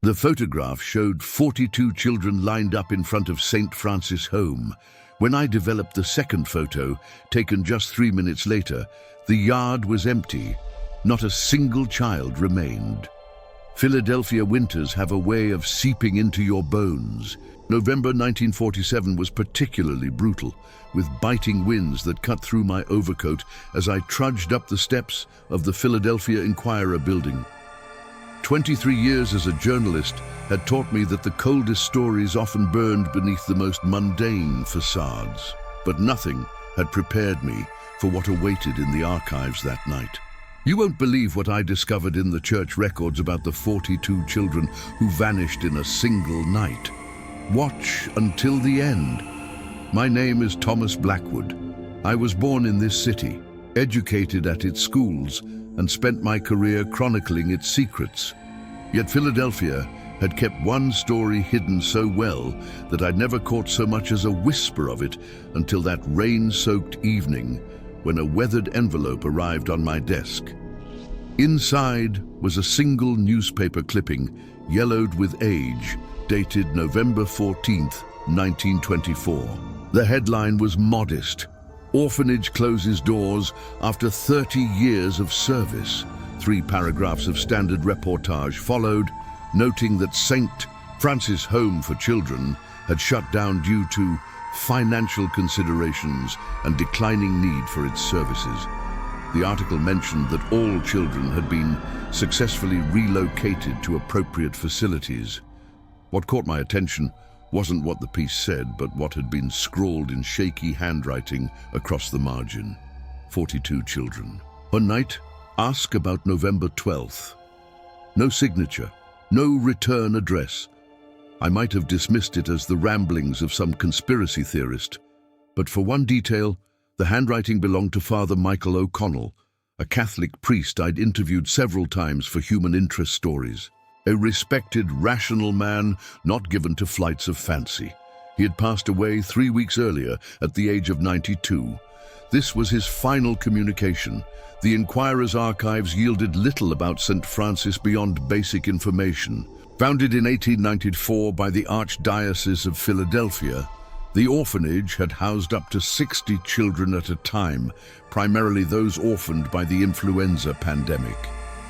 The photograph showed 42 children lined up in front of St. Francis Home. When I developed the second photo, taken just 3 minutes later, the yard was empty. Not a single child remained. Philadelphia winters have a way of seeping into your bones. November 1947 was particularly brutal, with biting winds that cut through my overcoat as I trudged up the steps of the Philadelphia Inquirer building. 23 years as a journalist had taught me that the coldest stories often burned beneath the most mundane facades. But nothing had prepared me for what awaited in the archives that night. You won't believe what I discovered in the church records about the 42 children who vanished in a single night. Watch until the end. My name is Thomas Blackwood. I was born in this city, educated at its schools, and spent my career chronicling its secrets. Yet Philadelphia had kept one story hidden so well that I'd never caught so much as a whisper of it until that rain-soaked evening when a weathered envelope arrived on my desk. Inside was a single newspaper clipping, yellowed with age, dated November 14th, 1924. The headline was modest: "Orphanage closes doors after 30 years of service." 3 paragraphs of standard reportage followed, noting that St. Francis Home for Children had shut down due to financial considerations and declining need for its services. The article mentioned that all children had been successfully relocated to appropriate facilities. What caught my attention wasn't what the piece said, but what had been scrawled in shaky handwriting across the margin. 42 children. One night, ask about November 12th. No signature, no return address. I might have dismissed it as the ramblings of some conspiracy theorist, but for one detail, the handwriting belonged to Father Michael O'Connell, a Catholic priest I'd interviewed several times for human interest stories. A respected, rational man, not given to flights of fancy. He had passed away 3 weeks earlier at the age of 92. This was his final communication. The Inquirer's archives yielded little about St. Francis beyond basic information. Founded in 1894 by the Archdiocese of Philadelphia, the orphanage had housed up to 60 children at a time, primarily those orphaned by the influenza pandemic.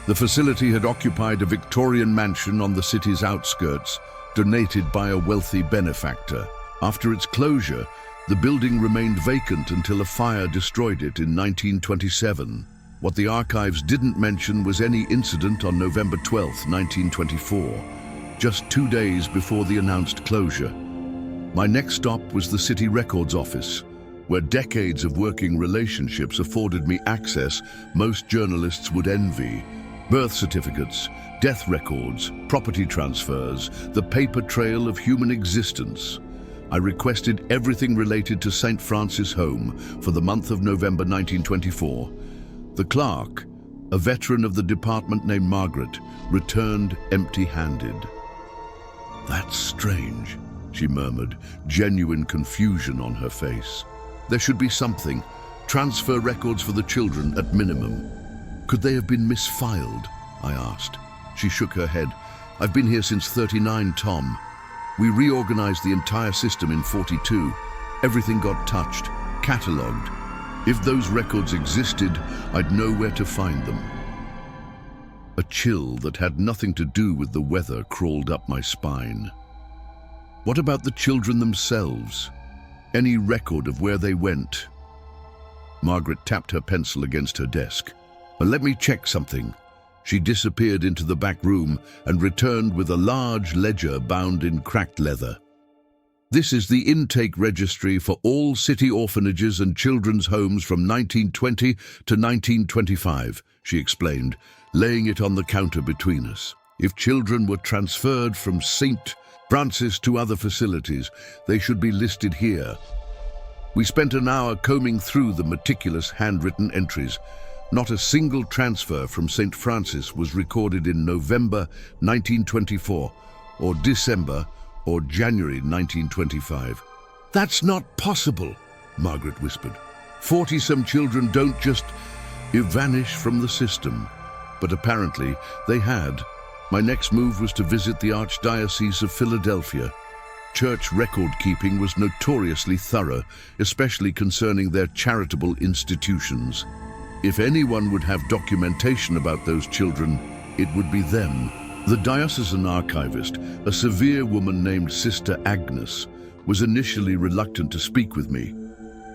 The facility had occupied a Victorian mansion on the city's outskirts, donated by a wealthy benefactor. After its closure, the building remained vacant until a fire destroyed it in 1927. What the archives didn't mention was any incident on November 12, 1924, just 2 days before the announced closure. My next stop was the city records office, where decades of working relationships afforded me access most journalists would envy. Birth certificates, death records, property transfers, the paper trail of human existence. I requested everything related to St. Francis Home for the month of November 1924. The clerk, a veteran of the department named Margaret, returned empty-handed. "That's strange," she murmured, genuine confusion on her face. "There should be something. Transfer records for the children at minimum." "Could they have been misfiled?" I asked. She shook her head. "I've been here since '39, Tom. We reorganized the entire system in '42. Everything got touched, catalogued. If those records existed, I'd know where to find them." A chill that had nothing to do with the weather crawled up my spine. What about the children themselves? Any record of where they went? Margaret tapped her pencil against her desk. "Let me check something." She disappeared into the back room and returned with a large ledger bound in cracked leather. "This is the intake registry for all city orphanages and children's homes from 1920 to 1925, she explained, laying it on the counter between us. If children were transferred from St. Francis to other facilities, they should be listed here. We spent an hour combing through the meticulous handwritten entries. Not a single transfer from St. Francis was recorded in November 1924, or December or January 1925. "That's not possible," Margaret whispered. 40-some children don't just vanish from the system. But apparently they had. My next move was to visit the Archdiocese of Philadelphia. Church record-keeping was notoriously thorough, especially concerning their charitable institutions. If anyone would have documentation about those children, it would be them. The diocesan archivist, a severe woman named Sister Agnes, was initially reluctant to speak with me.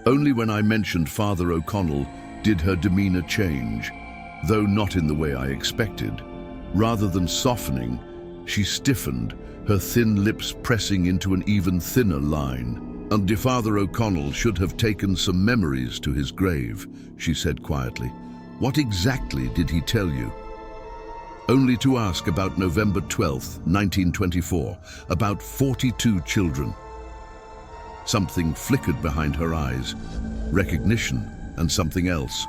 Only when I mentioned Father O'Connell did her demeanor change, though not in the way I expected. Rather than softening, she stiffened, her thin lips pressing into an even thinner line. "And Father O'Connell should have taken some memories to his grave," she said quietly. "What exactly did he tell you?" Only to ask about November 12th, 1924, about 42 children. Something flickered behind her eyes. Recognition and something else.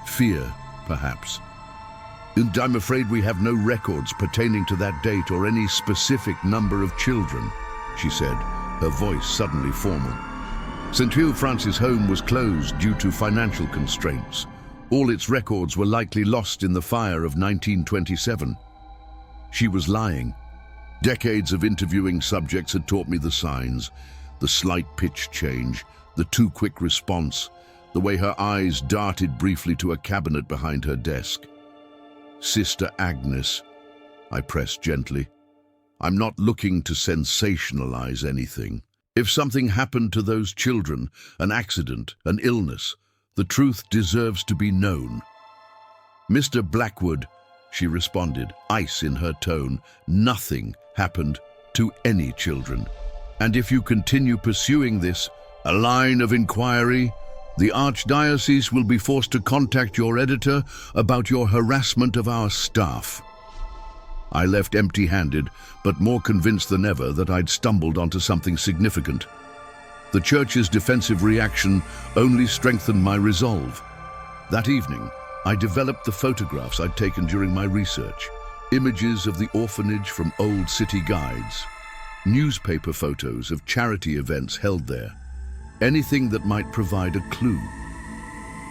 Fear, perhaps. "And I'm afraid we have no records pertaining to that date or any specific number of children," she said, her voice suddenly formal. St. Francis' home was closed due to financial constraints. All its records were likely lost in the fire of 1927. She was lying. Decades of interviewing subjects had taught me the signs, the slight pitch change, the too quick response, the way her eyes darted briefly to a cabinet behind her desk. "Sister Agnes," I pressed gently, "I'm not looking to sensationalize anything. If something happened to those children, an accident, an illness, the truth deserves to be known." "Mr. Blackwood," she responded, ice in her tone, "nothing happened to any children. And if you continue pursuing this, a line of inquiry, the Archdiocese will be forced to contact your editor about your harassment of our staff." I left empty-handed, but more convinced than ever that I'd stumbled onto something significant. The Church's defensive reaction only strengthened my resolve. That evening, I developed the photographs I'd taken during my research, images of the orphanage from old city guides, newspaper photos of charity events held there, anything that might provide a clue.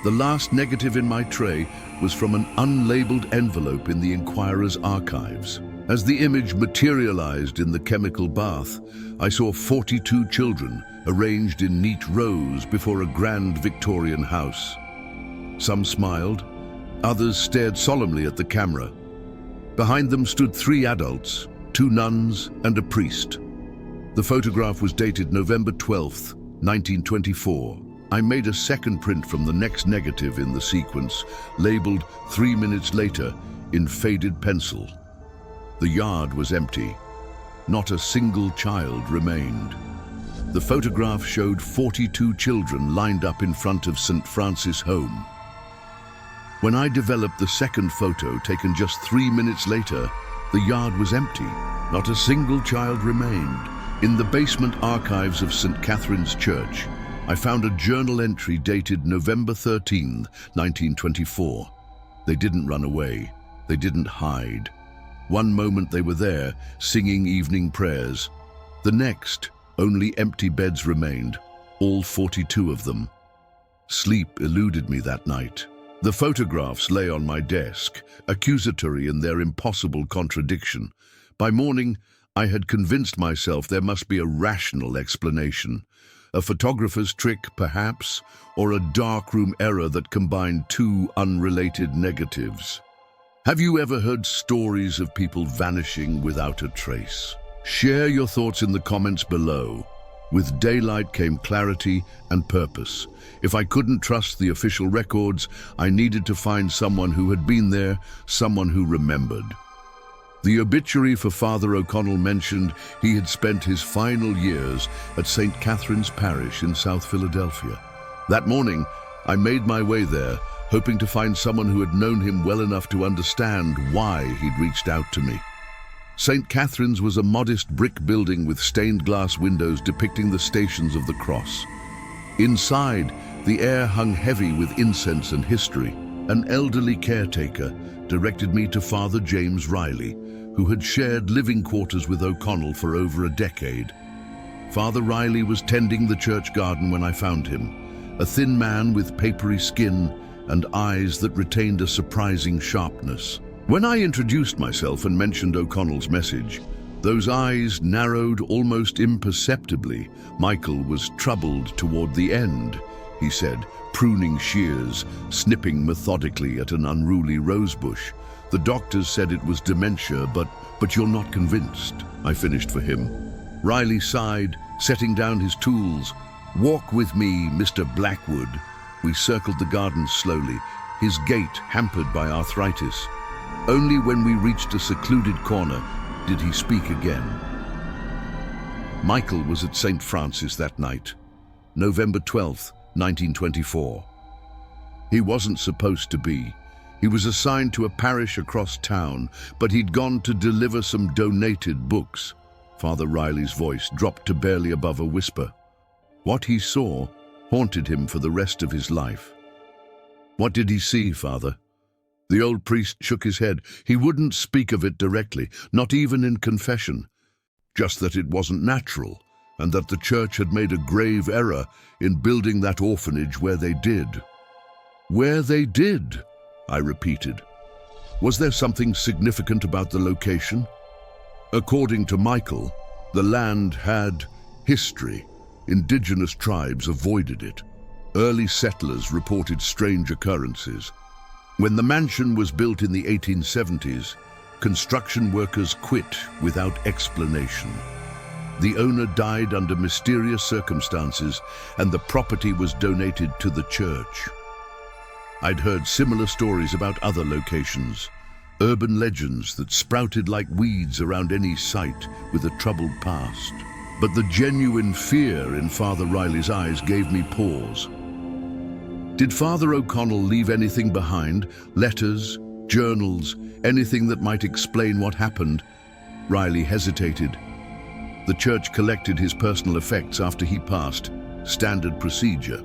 The last negative in my tray was from an unlabeled envelope in the Inquirer's archives. As the image materialized in the chemical bath, I saw 42 children arranged in neat rows before a grand Victorian house. Some smiled, others stared solemnly at the camera. Behind them stood 3 adults, 2 nuns and a priest. The photograph was dated November 12th, 1924. I made a second print from the next negative in the sequence, labeled 3 minutes later in faded pencil. The yard was empty. Not a single child remained. The photograph showed 42 children lined up in front of St. Francis' home. When I developed the second photo, taken just 3 minutes later, the yard was empty. Not a single child remained. In the basement archives of St. Catherine's Church, I found a journal entry dated November 13, 1924. They didn't run away. They didn't hide. One moment they were there, singing evening prayers. The next, only empty beds remained, all 42 of them. Sleep eluded me that night. The photographs lay on my desk, accusatory in their impossible contradiction. By morning, I had convinced myself there must be a rational explanation. A photographer's trick, perhaps, or a darkroom error that combined 2 unrelated negatives. Have you ever heard stories of people vanishing without a trace? Share your thoughts in the comments below. With daylight came clarity and purpose. If I couldn't trust the official records, I needed to find someone who had been there, someone who remembered. The obituary for Father O'Connell mentioned he had spent his final years at St. Catherine's Parish in South Philadelphia. That morning, I made my way there, hoping to find someone who had known him well enough to understand why he'd reached out to me. St. Catherine's was a modest brick building with stained glass windows depicting the Stations of the Cross. Inside, the air hung heavy with incense and history. An elderly caretaker directed me to Father James Riley, who had shared living quarters with O'Connell for over a decade. Father Riley was tending the church garden when I found him, a thin man with papery skin and eyes that retained a surprising sharpness. When I introduced myself and mentioned O'Connell's message, those eyes narrowed almost imperceptibly. Michael was troubled toward the end, he said, pruning shears, snipping methodically at an unruly rosebush. The doctors said it was dementia, but you're not convinced, I finished for him. Riley sighed, setting down his tools. Walk with me, Mr. Blackwood. We circled the garden slowly, his gait hampered by arthritis. Only when we reached a secluded corner did he speak again. Michael was at St. Francis that night, November 12th, 1924. He wasn't supposed to be. He was assigned to a parish across town, but he'd gone to deliver some donated books. Father Riley's voice dropped to barely above a whisper. What he saw haunted him for the rest of his life. What did he see, Father? The old priest shook his head. He wouldn't speak of it directly, not even in confession. Just that it wasn't natural, and that the church had made a grave error in building that orphanage where they did. Where they did, I repeated. Was there something significant about the location? According to Michael, the land had history. Indigenous tribes avoided it. Early settlers reported strange occurrences. When the mansion was built in the 1870s, construction workers quit without explanation. The owner died under mysterious circumstances, and the property was donated to the church. I'd heard similar stories about other locations, urban legends that sprouted like weeds around any site with a troubled past. But the genuine fear in Father Riley's eyes gave me pause. Did Father O'Connell leave anything behind? Letters, journals, anything that might explain what happened? Riley hesitated. The church collected his personal effects after he passed. Standard procedure.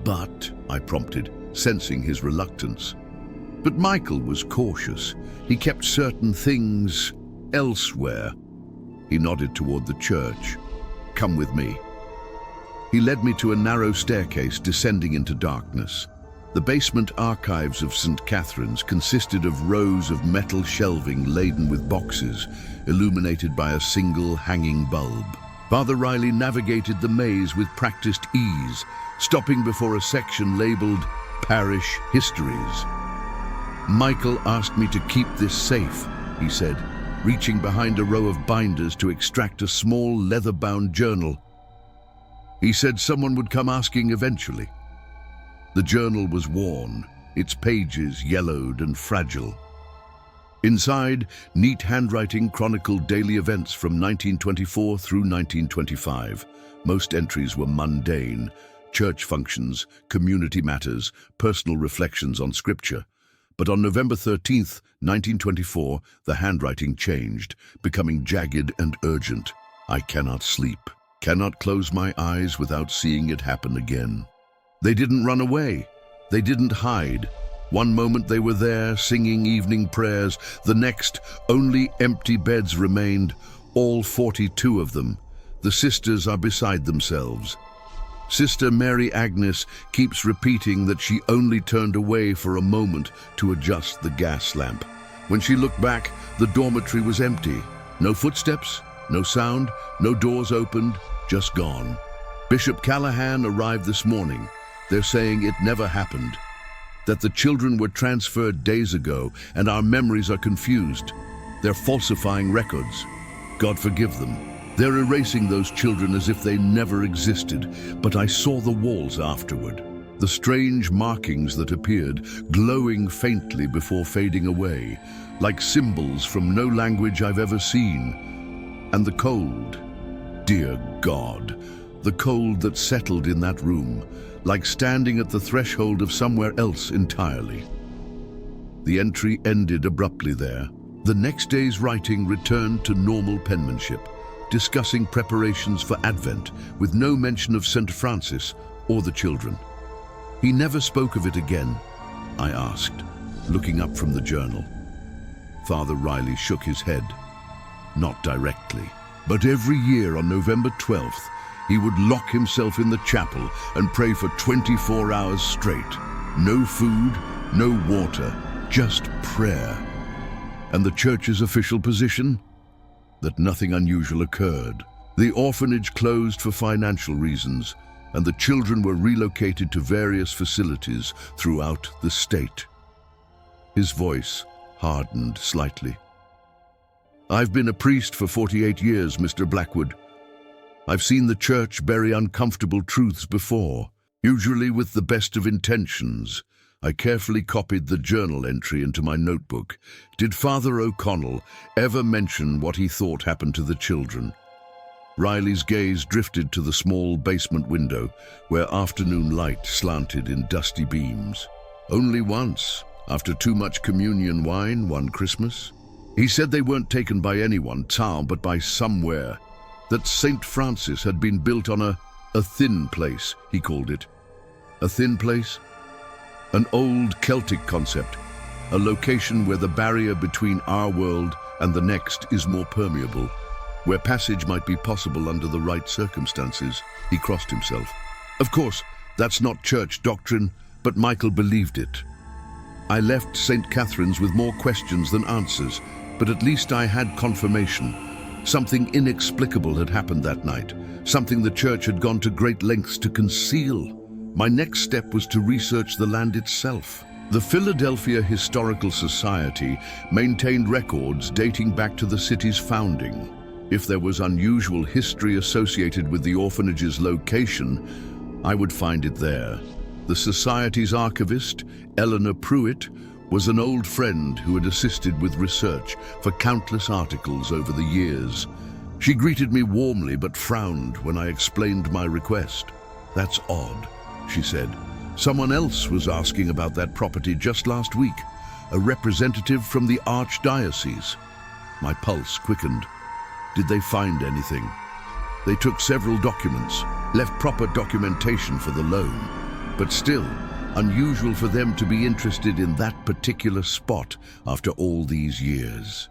But, I prompted, sensing his reluctance. But Michael was cautious. He kept certain things elsewhere. He nodded toward the church. Come with me. He led me to a narrow staircase descending into darkness. The basement archives of St. Catherine's consisted of rows of metal shelving laden with boxes, illuminated by a single hanging bulb. Father Riley navigated the maze with practiced ease, stopping before a section labeled Parish Histories. Michael asked me to keep this safe, he said, reaching behind a row of binders to extract a small leather-bound journal. He said someone would come asking eventually. The journal was worn, its pages yellowed and fragile. Inside, neat handwriting chronicled daily events from 1924 through 1925. Most entries were mundane: church functions, community matters, personal reflections on scripture. But on November 13th, 1924, the handwriting changed, becoming jagged and urgent. I cannot sleep, cannot close my eyes without seeing it happen again. They didn't run away. They didn't hide. One moment they were there, singing evening prayers. The next, only empty beds remained, all 42 of them. The sisters are beside themselves. Sister Mary Agnes keeps repeating that she only turned away for a moment to adjust the gas lamp. When she looked back, the dormitory was empty. No footsteps, no sound, no doors opened, just gone. Bishop Callahan arrived this morning. They're saying it never happened, that the children were transferred days ago and our memories are confused. They're falsifying records. God forgive them. They're erasing those children as if they never existed, but I saw the walls afterward. The strange markings that appeared, glowing faintly before fading away, like symbols from no language I've ever seen. And the cold, dear God, the cold that settled in that room, like standing at the threshold of somewhere else entirely. The entry ended abruptly there. The next day's writing returned to normal penmanship, discussing preparations for Advent with no mention of St. Francis or the children. He never spoke of it again, I asked, looking up from the journal. Father Riley shook his head. Not directly, but every year on November 12th, he would lock himself in the chapel and pray for 24 hours straight. No food, no water, just prayer. And the church's official position? That nothing unusual occurred. The orphanage closed for financial reasons, and the children were relocated to various facilities throughout the state. His voice hardened slightly. I've been a priest for 48 years, Mr. Blackwood. I've seen the church bury uncomfortable truths before, usually with the best of intentions. I carefully copied the journal entry into my notebook. Did Father O'Connell ever mention what he thought happened to the children? Riley's gaze drifted to the small basement window, where afternoon light slanted in dusty beams. Only once, after too much communion wine one Christmas. He said they weren't taken by anyone, town, but by somewhere. That St. Francis had been built on a thin place, he called it. A thin place? An old Celtic concept, a location where the barrier between our world and the next is more permeable, where passage might be possible under the right circumstances. He crossed himself. Of course, that's not church doctrine, but Michael believed it. I left St. Catherine's with more questions than answers, but at least I had confirmation. Something inexplicable had happened that night, something the church had gone to great lengths to conceal. My next step was to research the land itself. The Philadelphia Historical Society maintained records dating back to the city's founding. If there was unusual history associated with the orphanage's location, I would find it there. The Society's archivist, Eleanor Pruitt, was an old friend who had assisted with research for countless articles over the years. She greeted me warmly but frowned when I explained my request. That's odd, she said. Someone else was asking about that property just last week, a representative from the Archdiocese. My pulse quickened. Did they find anything? They took several documents, left proper documentation for the loan, but still, unusual for them to be interested in that particular spot after all these years.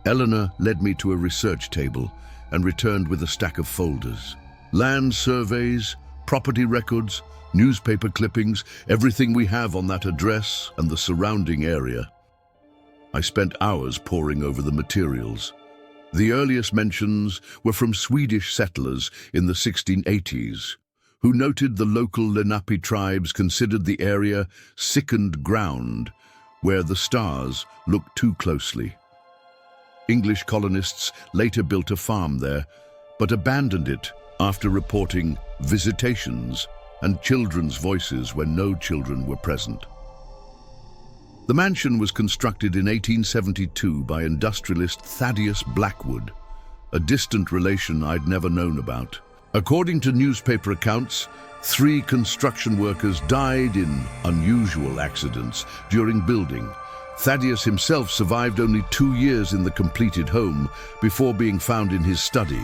Eleanor led me to a research table and returned with a stack of folders. Land surveys, property records, newspaper clippings, everything we have on that address and the surrounding area. I spent hours poring over the materials. The earliest mentions were from Swedish settlers in the 1680s, who noted the local Lenape tribes considered the area sickened ground, where the stars looked too closely. English colonists later built a farm there, but abandoned it after reporting visitations and children's voices when no children were present. The mansion was constructed in 1872 by industrialist Thaddeus Blackwood, a distant relation I'd never known about. According to newspaper accounts, 3 construction workers died in unusual accidents during building. Thaddeus himself survived only 2 years in the completed home before being found in his study,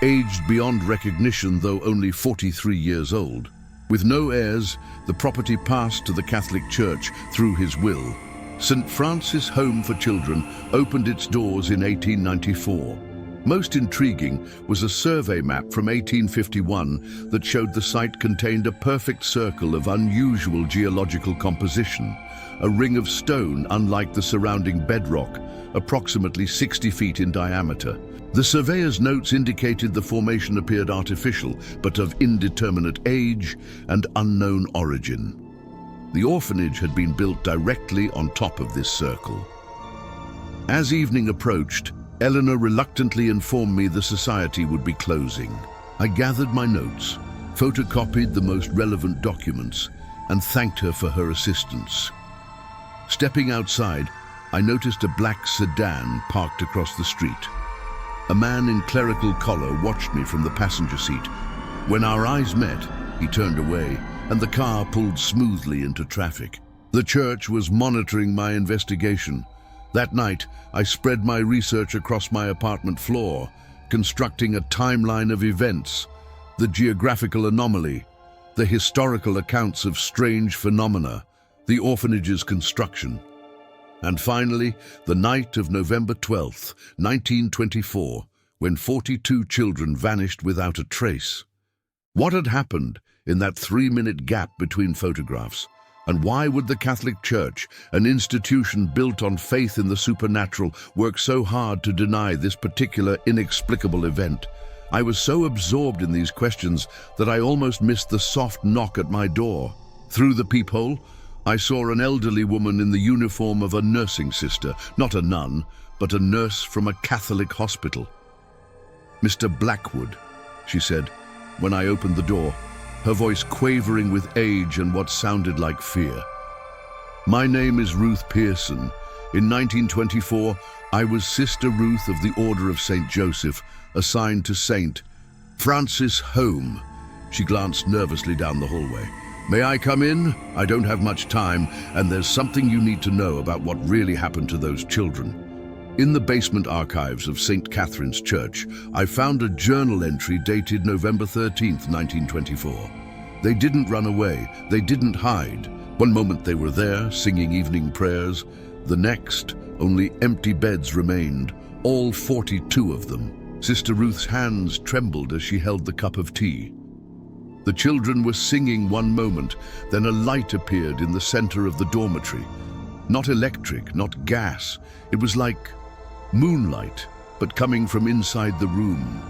aged beyond recognition though only 43 years old. With no heirs, the property passed to the Catholic Church through his will. St. Francis Home for Children opened its doors in 1894. Most intriguing was a survey map from 1851 that showed the site contained a perfect circle of unusual geological composition, a ring of stone unlike the surrounding bedrock, approximately 60 feet in diameter. The surveyor's notes indicated the formation appeared artificial, but of indeterminate age and unknown origin. The orphanage had been built directly on top of this circle. As evening approached, Eleanor reluctantly informed me the society would be closing. I gathered my notes, photocopied the most relevant documents, and thanked her for her assistance. Stepping outside, I noticed a black sedan parked across the street. A man in clerical collar watched me from the passenger seat. When our eyes met, he turned away, and the car pulled smoothly into traffic. The church was monitoring my investigation. That night, I spread my research across my apartment floor, constructing a timeline of events, the geographical anomaly, the historical accounts of strange phenomena, the orphanage's construction. And finally, the night of November 12th, 1924, when 42 children vanished without a trace. What had happened in that 3-minute gap between photographs? And why would the Catholic Church, an institution built on faith in the supernatural, work so hard to deny this particular inexplicable event? I was so absorbed in these questions that I almost missed the soft knock at my door. Through the peephole, I saw an elderly woman in the uniform of a nursing sister, not a nun, but a nurse from a Catholic hospital. "Mr. Blackwood," she said, when I opened the door, her voice quavering with age and what sounded like fear. "My name is Ruth Pearson. In 1924, I was Sister Ruth of the Order of St. Joseph, assigned to St. Francis Home." She glanced nervously down the hallway. "May I come in? I don't have much time, and there's something you need to know about what really happened to those children." In the basement archives of St. Catherine's Church, I found a journal entry dated November 13th, 1924. They didn't run away, they didn't hide. One moment they were there, singing evening prayers. The next, only empty beds remained, all 42 of them. Sister Ruth's hands trembled as she held the cup of tea. The children were singing one moment, then a light appeared in the center of the dormitory. Not electric, not gas. It was like moonlight, but coming from inside the room.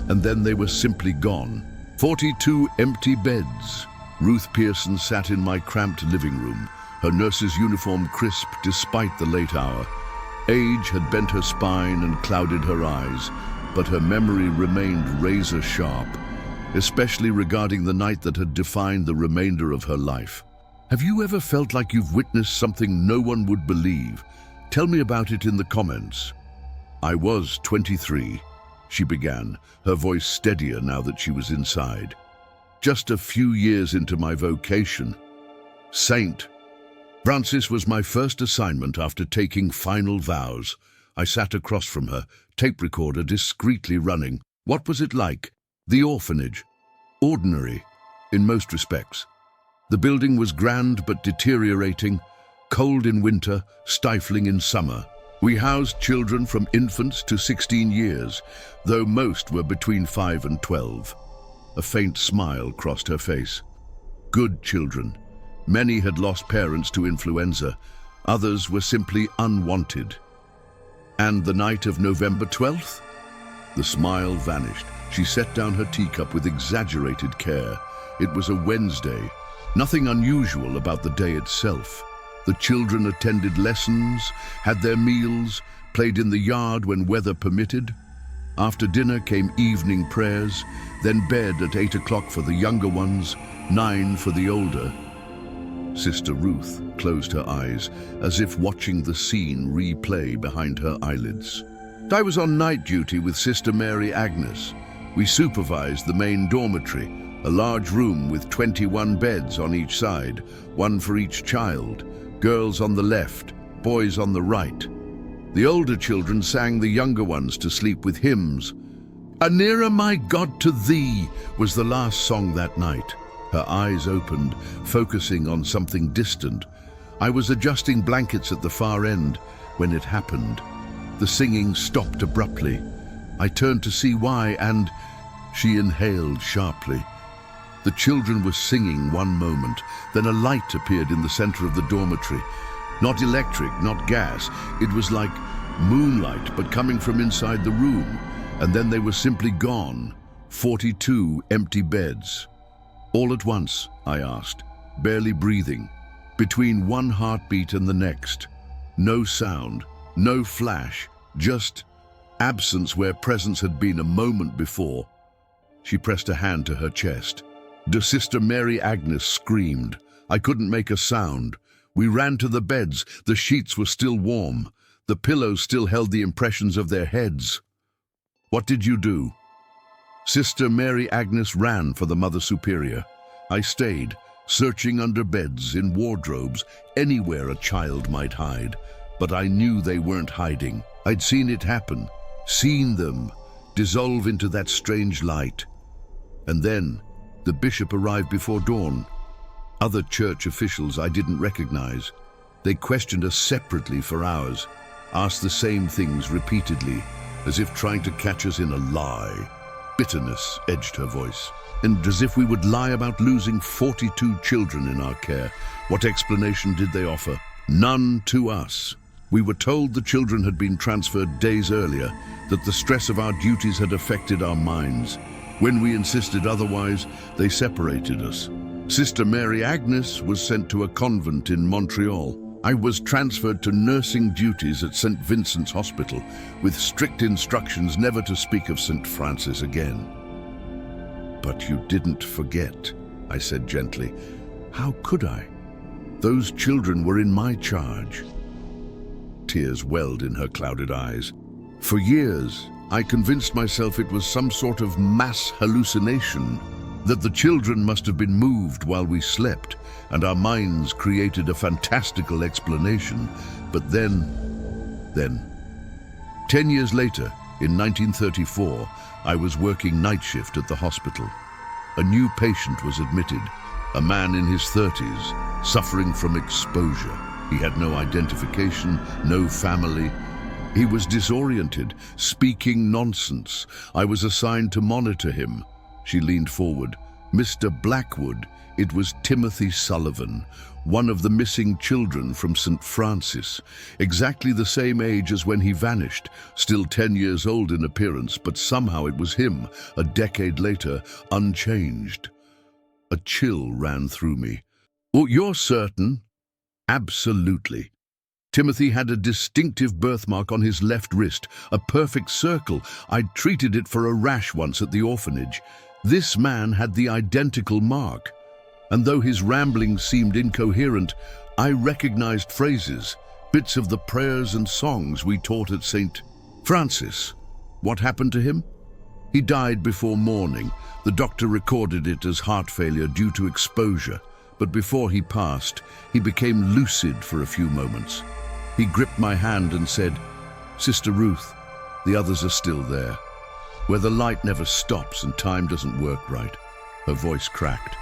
And then they were simply gone. 42 empty beds. Ruth Pearson sat in my cramped living room, her nurse's uniform crisp despite the late hour. Age had bent her spine and clouded her eyes, but her memory remained razor sharp, especially regarding the night that had defined the remainder of her life. Have you ever felt like you've witnessed something no one would believe? Tell me about it in the comments. "I was 23, she began, her voice steadier now that she was inside. "Just a few years into my vocation. St. Francis was my first assignment after taking final vows. I sat across from her, tape recorder discreetly running. What was it like? The orphanage. Ordinary, in most respects. The building was grand but deteriorating, cold in winter, stifling in summer. We housed children from infants to 16 years, though most were between 5 and 12. A faint smile crossed her face. Good children. Many had lost parents to influenza. Others were simply unwanted. And the night of November 12th? The smile vanished. She set down her teacup with exaggerated care. It was a Wednesday. Nothing unusual about the day itself. The children attended lessons, had their meals, played in the yard when weather permitted. After dinner came evening prayers, then bed at 8 o'clock for the younger ones, 9 for the older. Sister Ruth closed her eyes, as if watching the scene replay behind her eyelids. I was on night duty with Sister Mary Agnes. We supervised the main dormitory, a large room with 21 beds on each side, one for each child. Girls on the left, boys on the right. The older children sang the younger ones to sleep with hymns. "A Nearer My God to Thee" was the last song that night. Her eyes opened, focusing on something distant. I was adjusting blankets at the far end when it happened. The singing stopped abruptly. I turned to see why, and she inhaled sharply. The children were singing one moment, then a light appeared in the center of the dormitory. Not electric, not gas. It was like moonlight, but coming from inside the room. And then they were simply gone. 42 empty beds. All at once, I asked, barely breathing, between one heartbeat and the next. No sound, no flash, just absence where presence had been a moment before. She pressed a hand to her chest. Sister Mary Agnes screamed. I couldn't make a sound. We ran to the beds. The sheets were still warm. The pillows still held the impressions of their heads. What did you do? Sister Mary Agnes ran for the Mother Superior. I stayed, searching under beds, in wardrobes, anywhere a child might hide. But I knew they weren't hiding. I'd seen it happen, seen them dissolve into that strange light. And then the bishop arrived before dawn. Other church officials I didn't recognize. They questioned us separately for hours, asked the same things repeatedly, as if trying to catch us in a lie. Bitterness edged her voice, and as if we would lie about losing 42 children in our care. What explanation did they offer? None to us. We were told the children had been transferred days earlier, that the stress of our duties had affected our minds. When we insisted otherwise, they separated us. Sister Mary Agnes was sent to a convent in Montreal. I was transferred to nursing duties at St. Vincent's Hospital, with strict instructions never to speak of St. Francis again. But you didn't forget, I said gently. How could I? Those children were in my charge. Tears welled in her clouded eyes. For years, I convinced myself it was some sort of mass hallucination, that the children must have been moved while we slept, and our minds created a fantastical explanation. But then, 10 years later, in 1934, I was working night shift at the hospital. A new patient was admitted, a man in his 30s, suffering from exposure. He had no identification, no family. He was disoriented, speaking nonsense. I was assigned to monitor him. She leaned forward. Mr. Blackwood, it was Timothy Sullivan, one of the missing children from St. Francis, exactly the same age as when he vanished, still 10 years old in appearance, but somehow it was him, a decade later, unchanged. A chill ran through me. Oh, you're certain? Absolutely. Timothy had a distinctive birthmark on his left wrist, a perfect circle. I'd treated it for a rash once at the orphanage. This man had the identical mark. And though his ramblings seemed incoherent, I recognized phrases, bits of the prayers and songs we taught at St. Francis. What happened to him? He died before morning. The doctor recorded it as heart failure due to exposure. But before he passed, he became lucid for a few moments. He gripped my hand and said, "Sister Ruth, the others are still there. Where the light never stops and time doesn't work right." Her voice cracked.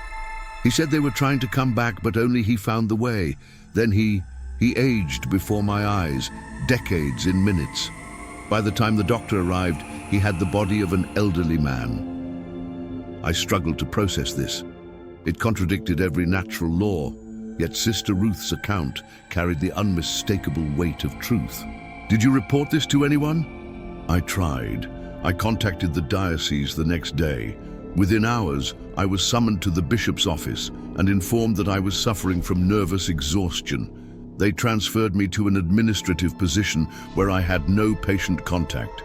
He said they were trying to come back, but only he found the way. Then he aged before my eyes, decades in minutes. By the time the doctor arrived, he had the body of an elderly man. I struggled to process this. It contradicted every natural law, yet Sister Ruth's account carried the unmistakable weight of truth. "Did you report this to anyone?" I tried. I contacted the diocese the next day. Within hours, I was summoned to the bishop's office and informed that I was suffering from nervous exhaustion. They transferred me to an administrative position where I had no patient contact.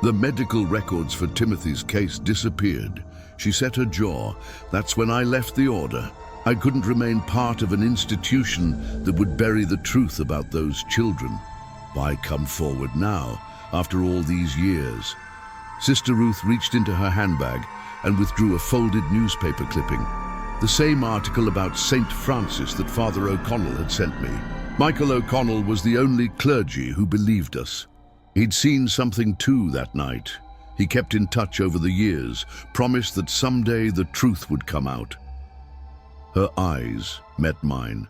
The medical records for Timothy's case disappeared. She set her jaw. That's when I left the order. I couldn't remain part of an institution that would bury the truth about those children. Why come forward now, after all these years? Sister Ruth reached into her handbag and withdrew a folded newspaper clipping. The same article about St. Francis that Father O'Connell had sent me. Michael O'Connell was the only clergy who believed us. He'd seen something too that night. He kept in touch over the years, promised that someday the truth would come out. Her eyes met mine.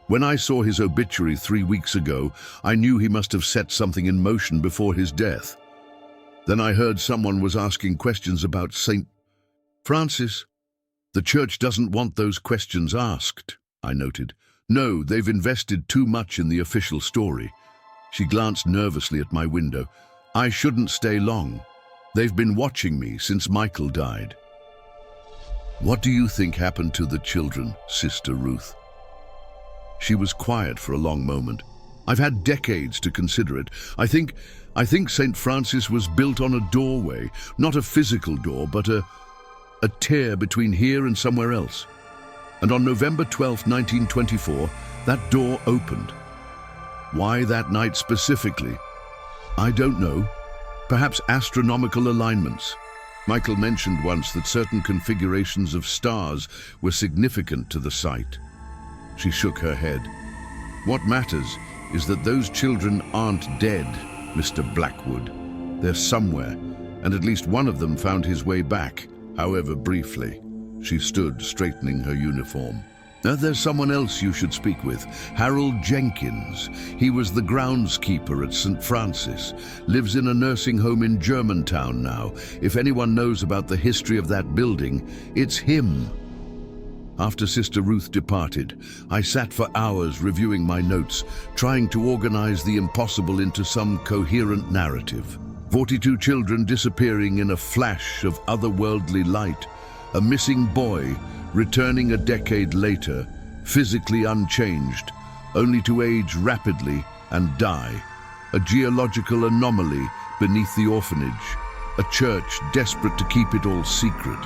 When I saw his obituary 3 weeks ago, I knew he must have set something in motion before his death. Then I heard someone was asking questions about St. Francis. "The church doesn't want those questions asked," I noted. "No, they've invested too much in the official story." She glanced nervously at my window. "I shouldn't stay long. They've been watching me since Michael died." "What do you think happened to the children, Sister Ruth?" She was quiet for a long moment. "I've had decades to consider it. I think St. Francis was built on a doorway, not a physical door, but a tear between here and somewhere else. And on November 12, 1924, that door opened. Why that night specifically? I don't know. Perhaps astronomical alignments. Michael mentioned once that certain configurations of stars were significant to the site." She shook her head. "What matters is that those children aren't dead, Mr. Blackwood. They're somewhere, and at least one of them found his way back, however briefly." She stood, straightening her uniform. There's someone else you should speak with, Harold Jenkins. He was the groundskeeper at St. Francis, lives in a nursing home in Germantown now. If anyone knows about the history of that building, it's him. After Sister Ruth departed, I sat for hours reviewing my notes, trying to organize the impossible into some coherent narrative. 42 children disappearing in a flash of otherworldly light, a missing boy returning a decade later, physically unchanged, only to age rapidly and die, a geological anomaly beneath the orphanage, a church desperate to keep it all secret.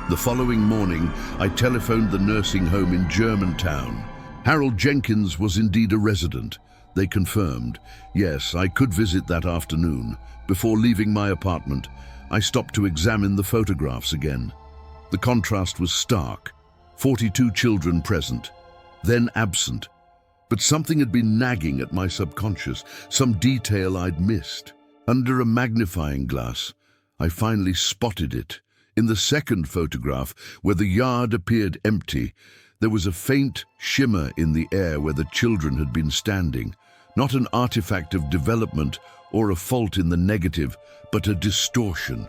The following morning, I telephoned the nursing home in Germantown. Harold Jenkins was indeed a resident. They confirmed. Yes, I could visit that afternoon. Before leaving my apartment, I stopped to examine the photographs again. The contrast was stark. 42 children present, then absent. But something had been nagging at my subconscious, some detail I'd missed. Under a magnifying glass, I finally spotted it. In the second photograph, where the yard appeared empty, there was a faint shimmer in the air where the children had been standing. Not an artifact of development or a fault in the negative, but a distortion,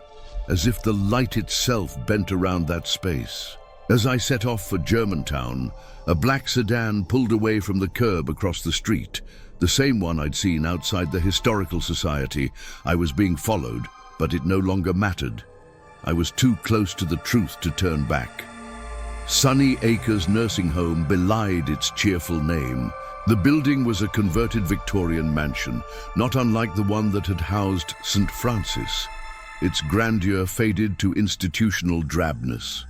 as if the light itself bent around that space. As I set off for Germantown, a black sedan pulled away from the curb across the street, the same one I'd seen outside the Historical Society. I was being followed, but it no longer mattered. I was too close to the truth to turn back. Sunny Acres Nursing Home belied its cheerful name. The building was a converted Victorian mansion, not unlike the one that had housed St. Francis. Its grandeur faded to institutional drabness.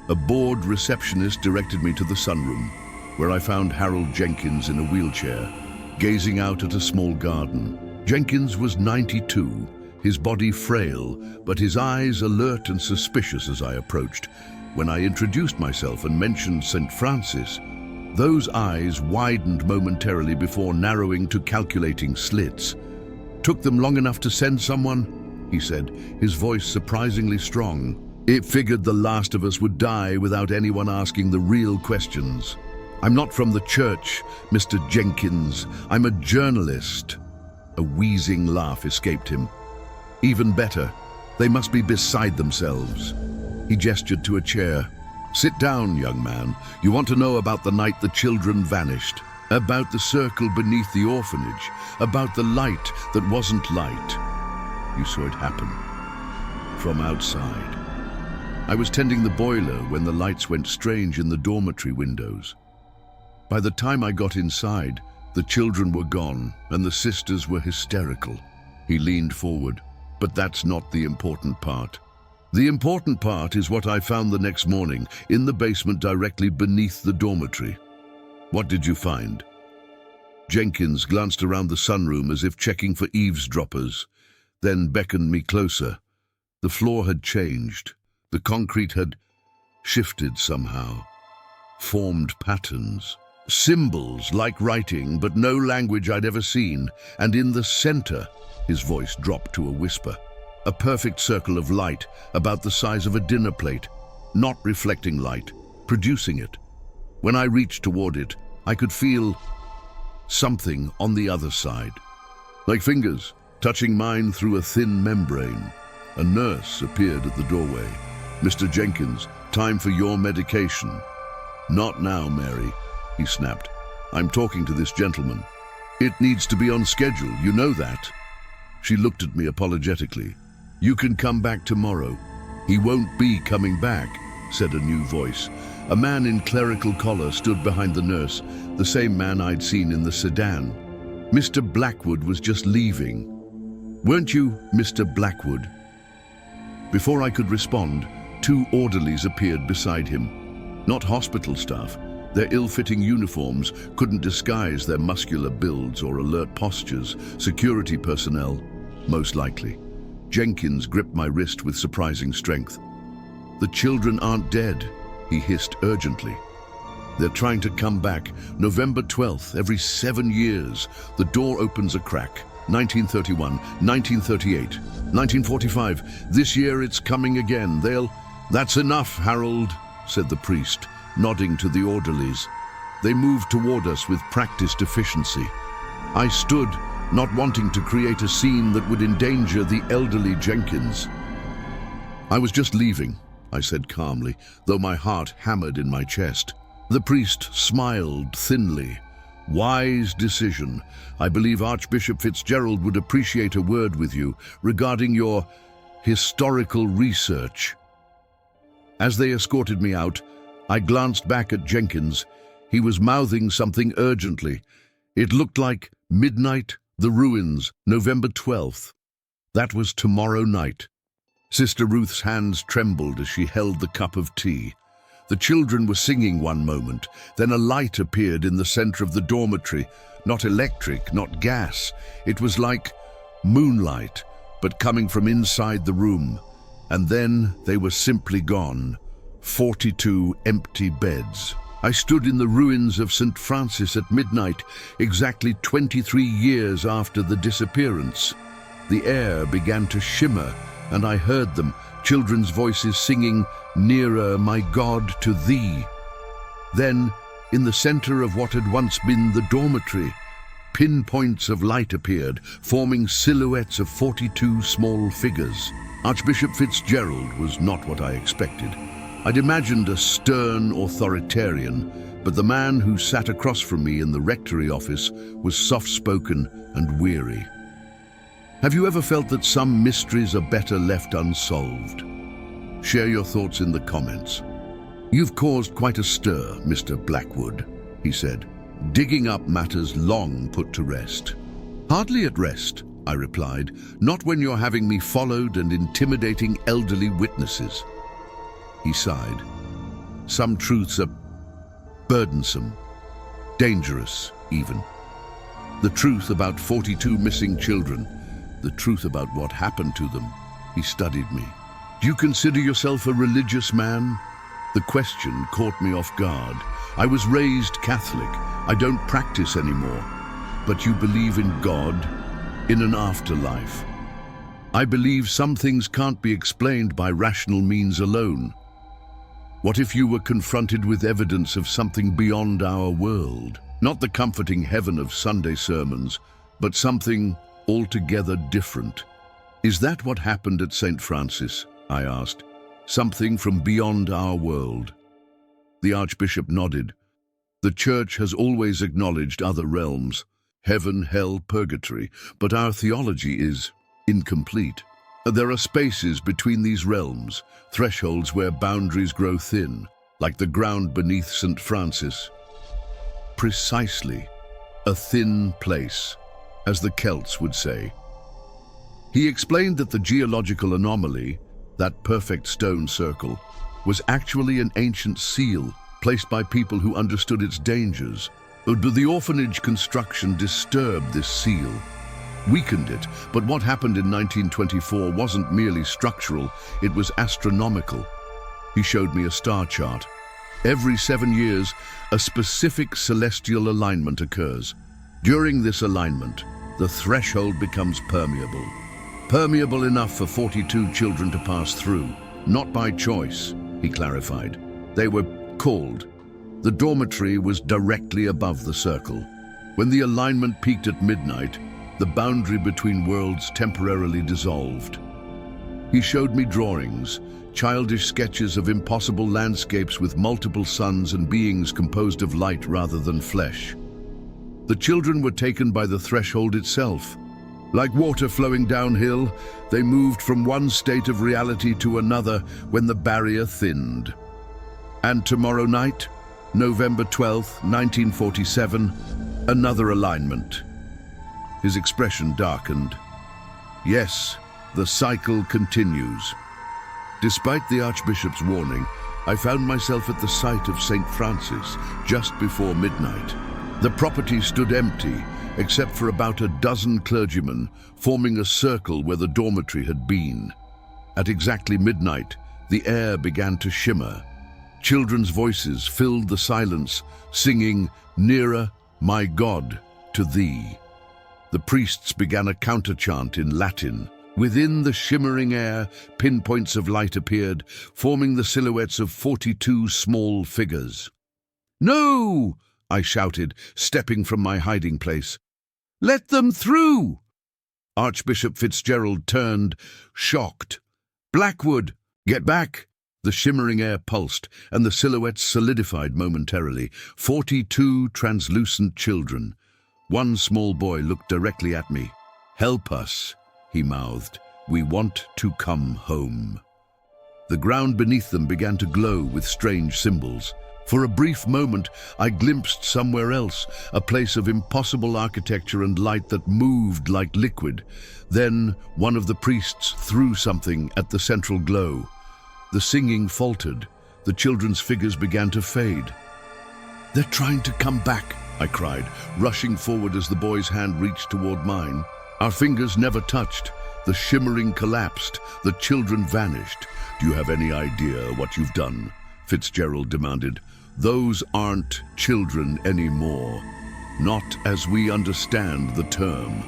A bored receptionist directed me to the sunroom, where I found Harold Jenkins in a wheelchair, gazing out at a small garden. Jenkins was 92, his body frail, but his eyes alert and suspicious as I approached. When I introduced myself and mentioned St. Francis, those eyes widened momentarily before narrowing to calculating slits. "Took them long enough to send someone?" he said, his voice surprisingly strong. "It figured the last of us would die without anyone asking the real questions. I'm not from the church, Mr. Jenkins. I'm a journalist." A wheezing laugh escaped him. "Even better. They must be beside themselves." He gestured to a chair. "Sit down, young man. You want to know about the night the children vanished, about the circle beneath the orphanage, about the light that wasn't light. You saw it happen from outside. I was tending the boiler when the lights went strange in the dormitory windows. By the time I got inside, the children were gone and the sisters were hysterical." He leaned forward. "But that's not the important part. The important part is what I found the next morning in the basement directly beneath the dormitory." "What did you find?" Jenkins glanced around the sunroom as if checking for eavesdroppers, then beckoned me closer. The floor had changed. The concrete had shifted somehow, formed patterns, symbols like writing, but no language I'd ever seen. And in the center, his voice dropped to a whisper, a perfect circle of light about the size of a dinner plate, not reflecting light, producing it. When I reached toward it, I could feel something on the other side, like fingers touching mine through a thin membrane. A nurse appeared at the doorway. "Mr. Jenkins, time for your medication." "Not now, Mary," he snapped. "I'm talking to this gentleman. It needs to be on schedule, you know that." She looked at me apologetically. "You can come back tomorrow." "He won't be coming back," said a new voice. A man in clerical collar stood behind the nurse, the same man I'd seen in the sedan. "Mr. Blackwood was just leaving. Weren't you, Mr. Blackwood?" Before I could respond, 2 orderlies appeared beside him. Not hospital staff. Their ill-fitting uniforms couldn't disguise their muscular builds or alert postures. Security personnel, most likely. Jenkins gripped my wrist with surprising strength. "The children aren't dead," he hissed urgently. "They're trying to come back. November 12th, every 7 years. The door opens a crack. 1931, 1938, 1945. This year it's coming again. They'll..." "That's enough, Harold," said the priest, nodding to the orderlies. They moved toward us with practiced efficiency. I stood, not wanting to create a scene that would endanger the elderly Jenkins. "I was just leaving," I said calmly, though my heart hammered in my chest. The priest smiled thinly. "Wise decision. I believe Archbishop Fitzgerald would appreciate a word with you regarding your historical research." As they escorted me out, I glanced back at Jenkins. He was mouthing something urgently. It looked like midnight, the ruins, November 12th. That was tomorrow night. Sister Ruth's hands trembled as she held the cup of tea. The children were singing one moment, then a light appeared in the center of the dormitory. Not electric, not gas. It was like moonlight, but coming from inside the room. And then they were simply gone. 42 empty beds. I stood in the ruins of St. Francis at midnight, exactly 23 years after the disappearance. The air began to shimmer, and I heard them, children's voices singing, "Nearer, my God, to thee." Then, in the center of what had once been the dormitory, pinpoints of light appeared, forming silhouettes of 42 small figures. Archbishop Fitzgerald was not what I expected. I'd imagined a stern authoritarian, but the man who sat across from me in the rectory office was soft-spoken and weary. Have you ever felt that some mysteries are better left unsolved? Share your thoughts in the comments. "You've caused quite a stir, Mr. Blackwood," he said, "digging up matters long put to rest." "Hardly at rest," I replied, "not when you're having me followed and intimidating elderly witnesses." He sighed. "Some truths are burdensome, dangerous even. The truth about 42 missing children, the truth about what happened to them." He studied me. "Do you consider yourself a religious man?" The question caught me off guard. "I was raised Catholic. I don't practice anymore." "But you believe in God, in an afterlife?" "I believe some things can't be explained by rational means alone." "What if you were confronted with evidence of something beyond our world? Not the comforting heaven of Sunday sermons, but something altogether different." "Is that what happened at St. Francis?" I asked. "Something from beyond our world?" The Archbishop nodded. "The Church has always acknowledged other realms, heaven, hell, purgatory, but our theology is incomplete. There are spaces between these realms, thresholds where boundaries grow thin, like the ground beneath St. Francis." "Precisely, a thin place, as the Celts would say." He explained that the geological anomaly, that perfect stone circle, was actually an ancient seal placed by people who understood its dangers. But the orphanage construction disturbed this seal, weakened it. But what happened in 1924 wasn't merely structural, it was astronomical. He showed me a star chart. Every 7 years, a specific celestial alignment occurs. During this alignment, the threshold becomes permeable. Permeable enough for 42 children to pass through. Not by choice, he clarified. They were called. The dormitory was directly above the circle. When the alignment peaked at midnight, the boundary between worlds temporarily dissolved. He showed me drawings, childish sketches of impossible landscapes with multiple suns and beings composed of light rather than flesh. The children were taken by the threshold itself. Like water flowing downhill, they moved from one state of reality to another when the barrier thinned. And tomorrow night, November 12th, 1947, another alignment. His expression darkened. Yes, the cycle continues. Despite the Archbishop's warning, I found myself at the site of St. Francis just before midnight. The property stood empty, except for about a dozen clergymen forming a circle where the dormitory had been. At exactly midnight, the air began to shimmer. Children's voices filled the silence, singing, "Nearer, my God, to thee." The priests began a counter-chant in Latin, Within the shimmering air, pinpoints of light appeared, forming the silhouettes of 42 small figures. "No!" I shouted, stepping from my hiding place. "Let them through!" Archbishop Fitzgerald turned, shocked. "Blackwood, get back!" The shimmering air pulsed, and the silhouettes solidified momentarily. 42 translucent children. One small boy looked directly at me. "Help us," he mouthed. "We want to come home." The ground beneath them began to glow with strange symbols. For a brief moment, I glimpsed somewhere else, a place of impossible architecture and light that moved like liquid. Then one of the priests threw something at the central glow. The singing faltered. The children's figures began to fade. "They're trying to come back," I cried, rushing forward as the boy's hand reached toward mine. Our fingers never touched. The shimmering collapsed. The children vanished. "Do you have any idea what you've done?" Fitzgerald demanded. "Those aren't children anymore. Not as we understand the term.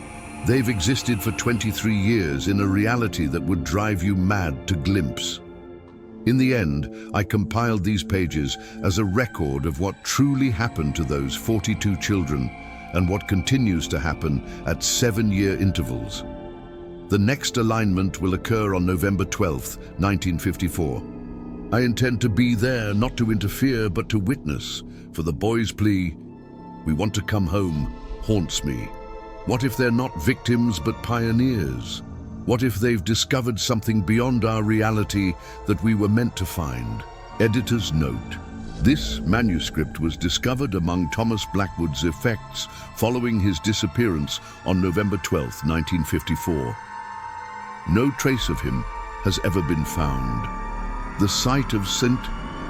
They've existed for 23 years in a reality that would drive you mad to glimpse." In the end, I compiled these pages as a record of what truly happened to those 42 children and what continues to happen at 7-year intervals. The next alignment will occur on November 12, 1954. I intend to be there, not to interfere, but to witness, for the boy's plea, "We want to come home," haunts me. What if they're not victims but pioneers? What if they've discovered something beyond our reality that we were meant to find? Editor's note: this manuscript was discovered among Thomas Blackwood's effects following his disappearance on November 12, 1954. No trace of him has ever been found. The site of St.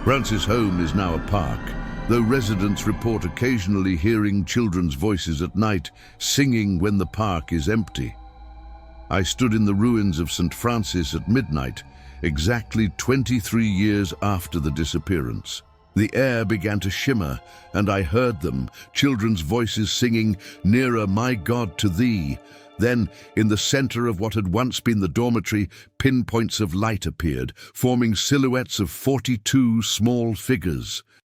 Francis' home is now a park, though residents report occasionally hearing children's voices at night, singing when the park is empty. I stood in the ruins of St. Francis at midnight, exactly 23 years after the disappearance. The air began to shimmer, and I heard them, children's voices singing, "Nearer, my God, to thee." Then, in the center of what had once been the dormitory, pinpoints of light appeared, forming silhouettes of 42 small figures.